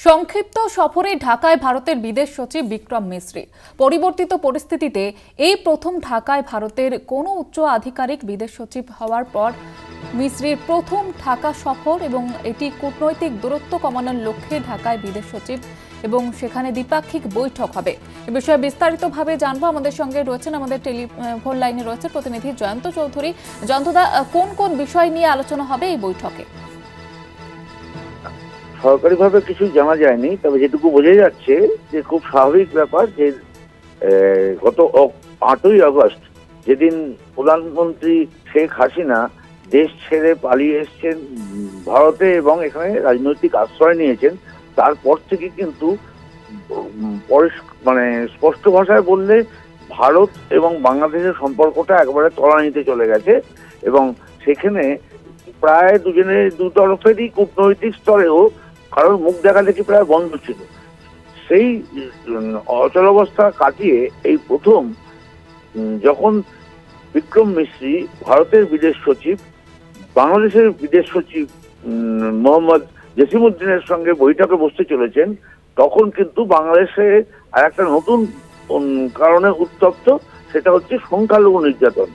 সংক্ষিপ্ত সফরে ঢাকায় ভারতের বিদেশ সচিব বিক্রম মিশ্রি। পরিবর্তিত পরিস্থিতিতে এই প্রথম ঢাকায় ভারতের কোনো উচ্চ আধিকারিক বিদেশ সচিব হওয়ার পর মিশ্রির প্রথম ঢাকা সফর এবং এটি কূটনৈতিক দূরত্ব কমানোর লক্ষ্যে ঢাকায় বিদেশ সচিব এবং সেখানে দ্বিপাক্ষিক বৈঠক হবে। এ বিষয়ে বিস্তারিতভাবে জানবো। আমাদের সঙ্গে রয়েছেন, আমাদের টেলিফোন লাইনে রয়েছে প্রতিনিধি জয়ন্ত চৌধুরী। জয়ন্তদা, কোন কোন বিষয় নিয়ে আলোচনা হবে এই বৈঠকে? সরকারিভাবে কিছু জানা যায়নি, তবে যেটুকু বোঝা যাচ্ছে যে খুব স্বাভাবিক ব্যাপার যে গত 8ই আগস্ট যেদিন প্রধানমন্ত্রী শেখ হাসিনা দেশ ছেড়ে পালিয়ে এসছেন ভারতে এবং এখানে রাজনৈতিক আশ্রয় নিয়েছেন, তারপর থেকে কিন্তু স্পষ্ট ভাষায় বললে ভারত এবং বাংলাদেশের সম্পর্কটা একবারে তলানিতে চলে গেছে এবং সেখানে প্রায় দু তরফেরই কূটনৈতিক স্তরেও কারোর মুখ দেখা দেখি প্রায় বন্ধ ছিল। সেই অচলাবস্থা কাটিয়ে এই প্রথম যখন বিক্রম মিশ্রি ভারতের বিদেশ সচিব বাংলাদেশের বিদেশ সচিব মোহাম্মদ জসিমউদ্দিনের সঙ্গে বৈঠকে বসতে চলেছেন, তখন কিন্তু বাংলাদেশে আর একটা নতুন কারণে উত্তপ্ত, সেটা হচ্ছে সংখ্যালঘু নির্যাতন।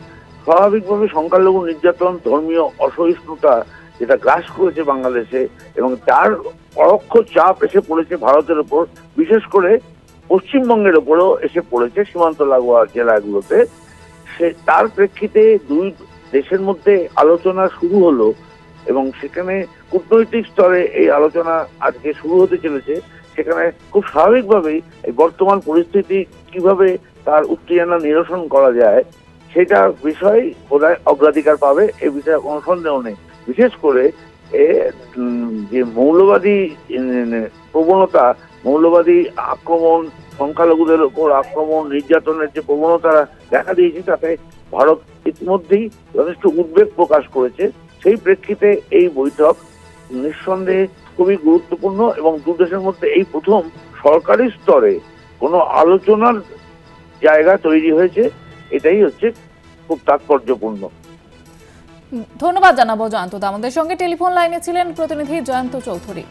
স্বাভাবিকভাবে সংখ্যালঘু নির্যাতন, ধর্মীয় অসহিষ্ণুতা যেটা গ্রাস করেছে বাংলাদেশে এবং তার পরোক্ষ চাপ এসে পড়েছে ভারতের ওপর, বিশেষ করে পশ্চিমবঙ্গের ওপরেও এসে পড়েছে সীমান্ত লাগোয়া জেলাগুলোতে। তার প্রেক্ষিতে দুই দেশের মধ্যে আলোচনা শুরু হলো এবং সেখানে কূটনৈতিক স্তরে এই আলোচনা আজকে শুরু হতে চলেছে। সেখানে খুব স্বাভাবিকভাবেই এই বর্তমান পরিস্থিতি কিভাবে তার উত্তেজনা নিরসন করা যায় সেটা বিষয় বোধহয় অগ্রাধিকার পাবে, এ বিষয়ে কোনো সন্দেহ নেই। বিশেষ করে যে মৌলবাদী প্রবণতা, মৌলবাদী আক্রমণ, সংখ্যালঘুদের উপর আক্রমণ, নির্যাতনের যে প্রবণতা দেখা দিয়েছে, তাতে ভারত ইতিমধ্যেই যথেষ্ট উদ্বেগ প্রকাশ করেছে। সেই প্রেক্ষিতে এই বৈঠক নিঃসন্দেহে খুবই গুরুত্বপূর্ণ এবং দু দেশের মধ্যে এই প্রথম সরকারি স্তরে কোনো আলোচনার জায়গা তৈরি হয়েছে, এটাই হচ্ছে খুব তাৎপর্যপূর্ণ। ধন্যবাদ জানাবো জয়ন্তদা। আমাদের সঙ্গে টেলিফোন লাইনে ছিলেন প্রতিনিধি জয়ন্ত চৌধুরী।